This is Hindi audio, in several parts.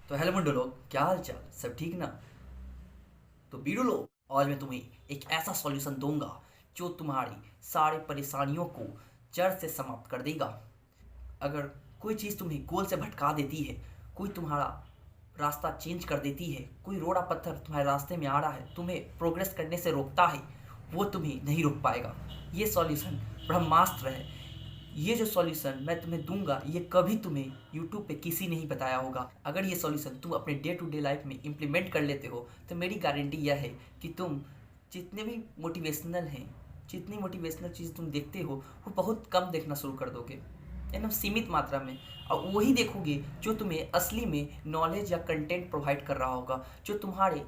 तो हेलो मुंडो लोग, क्या हाल चाल? सब ठीक ना? तो बीड़ू लोग, आज मैं तुम्हें एक ऐसा सॉल्यूशन दूंगा जो तुम्हारी सारी परेशानियों को जड़ से समाप्त कर देगा। अगर कोई चीज़ तुम्हें गोल से भटका देती है, कोई तुम्हारा रास्ता चेंज कर देती है, कोई रोड़ा पत्थर तुम्हारे रास्ते में आ रहा है, तुम्हें प्रोग्रेस करने से रोकता है, वो तुम्हें नहीं रोक पाएगा। ये सॉल्यूशन ब्रह्मास्त्र है। ये जो सॉल्यूशन मैं तुम्हें दूंगा, ये कभी तुम्हें यूट्यूब पे किसी ने नहीं बताया होगा। अगर ये सॉल्यूशन तुम अपने डे टू डे लाइफ में इम्प्लीमेंट कर लेते हो तो मेरी गारंटी यह है कि तुम जितने भी मोटिवेशनल हैं, जितनी मोटिवेशनल चीज़ तुम देखते हो वो बहुत कम देखना शुरू कर दोगे, एकदम सीमित मात्रा में। और वही देखोगे जो तुम्हें असली में नॉलेज या कंटेंट प्रोवाइड कर रहा होगा, जो तुम्हारे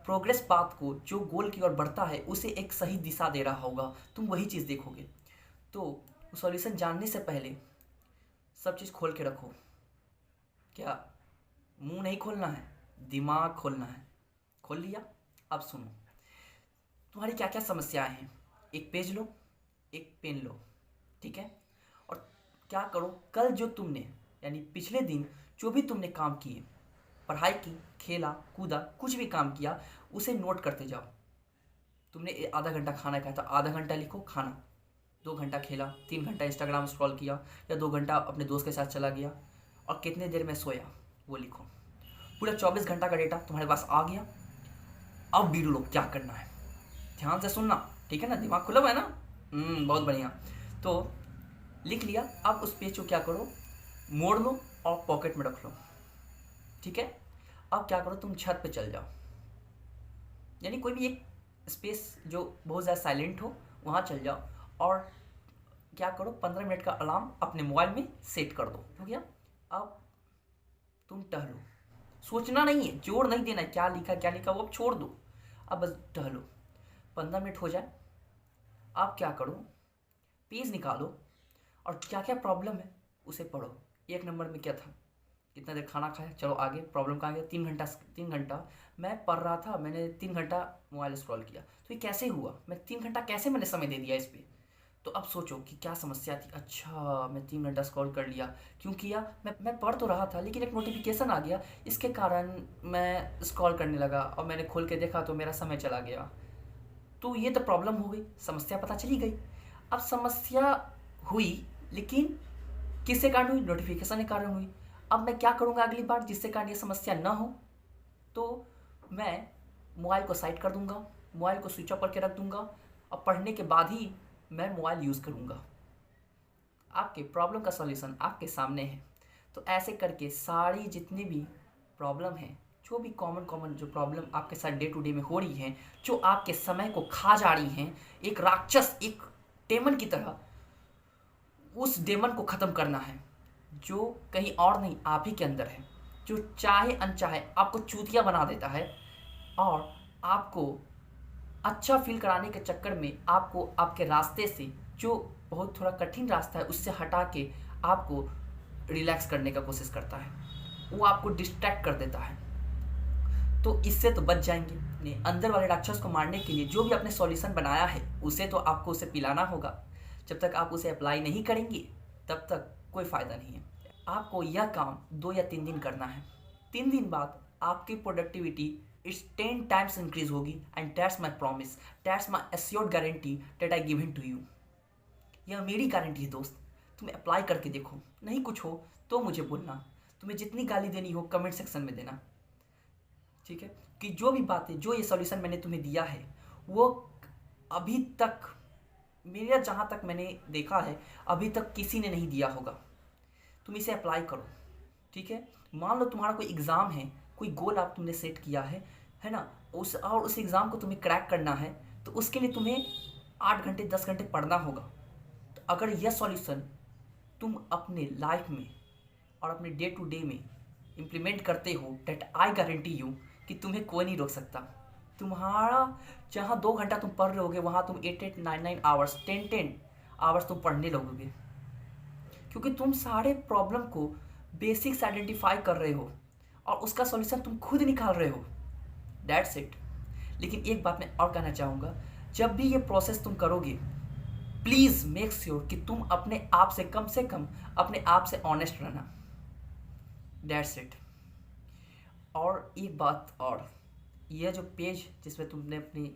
प्रोग्रेस पाथ को, जो गोल की ओर बढ़ता है, उसे एक सही दिशा दे रहा होगा। तुम वही चीज़ देखोगे। तो सॉल्यूशन जानने से पहले सब चीज़ खोल के रखो। क्या मुंह नहीं खोलना है, दिमाग खोलना है। खोल लिया? अब सुनो, तुम्हारी क्या क्या समस्याएं हैं। एक पेज लो, एक पेन लो, ठीक है? और क्या करो, कल जो तुमने, यानी पिछले दिन जो भी तुमने काम किए, पढ़ाई की, खेला कूदा, कुछ भी काम किया, उसे नोट करते जाओ। तुमने आधा घंटा खाना खाया तो आधा घंटा लिखो खाना, 2 घंटा खेला, 3 घंटा इंस्टाग्राम स्क्रॉल किया, या 2 घंटा अपने दोस्त के साथ चला गया, और कितने देर में सोया वो लिखो। पूरा 24 घंटा का डेटा तुम्हारे पास आ गया। अब बीड़ू लोग क्या करना है, ध्यान से सुनना, ठीक है ना? दिमाग खुला हुआ है ना? बहुत बढ़िया। तो लिख लिया, अब उस पेज को क्या करो, मोड़ लो और पॉकेट में रख लो, ठीक है? अब क्या करो, तुम छत पे चल जाओ, यानी कोई भी एक स्पेस जो बहुत ज़्यादा साइलेंट हो, वहाँ चल जाओ। और क्या करो, 15 मिनट का अलार्म अपने मोबाइल में सेट कर दो। हो गया? अब तुम टहलो, सोचना नहीं है, जोर नहीं देना है, क्या लिखा वो अब छोड़ दो। अब बस टहलो, 15 मिनट हो जाए। अब क्या करो, पेज निकालो और क्या क्या प्रॉब्लम है उसे पढ़ो। 1 नंबर में क्या था, कितना देर खाना खाया, चलो आगे। प्रॉब्लम कहाँ गया? 3 घंटा, 3 घंटा मैं पढ़ रहा था, मैंने 3 घंटा मोबाइल स्क्रॉल किया। तो ये कैसे हुआ, मैं 3 घंटा कैसे मैंने समय दे दिया इस पर? तो अब सोचो कि क्या समस्या थी। अच्छा, मैं 3 घंटा स्क्रॉल कर लिया। क्यों किया? मैं पढ़ तो रहा था, लेकिन एक नोटिफिकेशन आ गया, इसके कारण मैं स्क्रॉल करने लगा, और मैंने खोल के देखा तो मेरा समय चला गया। तो ये तो प्रॉब्लम हो गई, समस्या पता चली गई। अब समस्या हुई, लेकिन किसके कारण हुई? नोटिफिकेशन के कारण हुई। अब मैं क्या करूँगा अगली बार जिससे कारण ये समस्या ना हो? तो मैं मोबाइल को साइड कर दूंगा, मोबाइल को स्विच ऑफ करके रख दूंगा, और पढ़ने के बाद ही मैं मोबाइल यूज़ करूँगा। आपके प्रॉब्लम का सॉल्यूशन आपके सामने है। तो ऐसे करके सारी जितनी भी प्रॉब्लम है, जो भी कॉमन कॉमन जो प्रॉब्लम आपके साथ डे टू डे में हो रही हैं, जो आपके समय को खा जा रही हैं, एक राक्षस, एक डेमन की तरह, उस डेमन को ख़त्म करना है, जो कहीं और नहीं आप ही के अंदर है, जो चाहे अनचाहे आपको चूतिया बना देता है, और आपको अच्छा फील कराने के चक्कर में आपको आपके रास्ते से, जो बहुत थोड़ा कठिन रास्ता है, उससे हटा के आपको रिलैक्स करने का कोशिश करता है, वो आपको डिस्ट्रैक्ट कर देता है। तो इससे तो बच जाएंगे। नहीं, अंदर वाले राक्षस को मारने के लिए जो भी आपने सॉल्यूशन बनाया है, उसे तो आपको उसे पिलाना होगा। जब तक आप उसे अप्लाई नहीं करेंगे, तब तक कोई फ़ायदा नहीं है। आपको यह काम 2 या 3 दिन करना है। 3 दिन बाद आपकी प्रोडक्टिविटी इट्स 10 टाइम्स इंक्रीज होगी, and that's my promise, that's my assured guarantee that I given to you. यह मेरी गारंटी है दोस्त। तुम अप्लाई करके देखो, नहीं कुछ हो तो मुझे बोलना। तुम्हें जितनी गाली देनी हो कमेंट सेक्शन में देना, ठीक है? कि जो भी बातें, जो ये सॉल्यूशन मैंने तुम्हें दिया है, वो अभी तक, मेरा जहाँ तक मैंने देखा है, अभी तक किसी ने नहीं दिया होगा। तुम इसे अप्लाई करो, ठीक है? मान लो तुम्हारा कोई एग्ज़ाम है, कोई गोल आप तुमने सेट किया है ना? उस एग्ज़ाम को तुम्हें क्रैक करना है, तो उसके लिए तुम्हें 8 घंटे 10 घंटे पढ़ना होगा। तो अगर यह सॉल्यूशन तुम अपने लाइफ में और अपने डे टू डे में इम्प्लीमेंट करते हो, डेट आई गारंटी यू कि तुम्हें कोई नहीं रोक सकता। तुम्हारा जहाँ 2 घंटा तुम पढ़ रहे होगे, वहाँ तुम 8 8 9 9 आवर्स, 10 10 आवर्स तुम पढ़ने लगोगे, क्योंकि तुम सारे प्रॉब्लम को बेसिक्स आइडेंटिफाई कर रहे हो और उसका सॉल्यूशन तुम खुद निकाल रहे हो। That's it. लेकिन एक बात मैं और कहना चाहूँगा, जब भी ये प्रोसेस तुम करोगे, प्लीज़ मेक श्योर कि तुम अपने आप से कम अपने आप से ऑनेस्ट रहना। That's it. और एक बात और, यह जो पेज जिसमें तुमने अपनी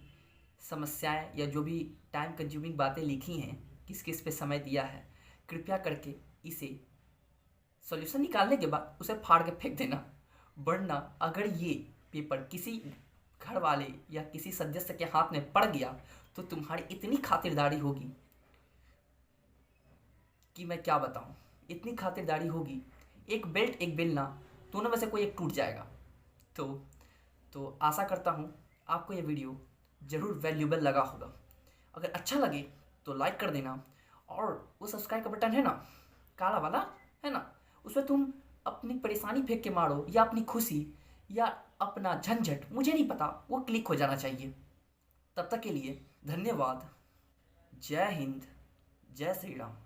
समस्याएं या जो भी टाइम कंज्यूमिंग बातें लिखी हैं, किस किस पे समय दिया है, कृपया करके इसे सॉल्यूशन निकालने के बाद उसे फाड़ के फेंक देना। वरना अगर ये पेपर किसी घर वाले या किसी सदस्य के हाथ में पड़ गया तो तुम्हारी इतनी खातिरदारी होगी कि मैं क्या बताऊं। इतनी खातिरदारी होगी, एक बेल्ट एक बेलना, दोनों में से कोई एक टूट जाएगा। तो आशा करता हूँ आपको ये वीडियो ज़रूर वैल्यूबल लगा होगा। अगर अच्छा लगे तो लाइक कर देना, और वो सब्सक्राइब का बटन है ना, काला वाला है ना, उसमें तुम अपनी परेशानी फेंक के मारो, या अपनी खुशी या अपना झंझट, मुझे नहीं पता, वो क्लिक हो जाना चाहिए। तब तक के लिए धन्यवाद। जय हिंद, जय श्री राम।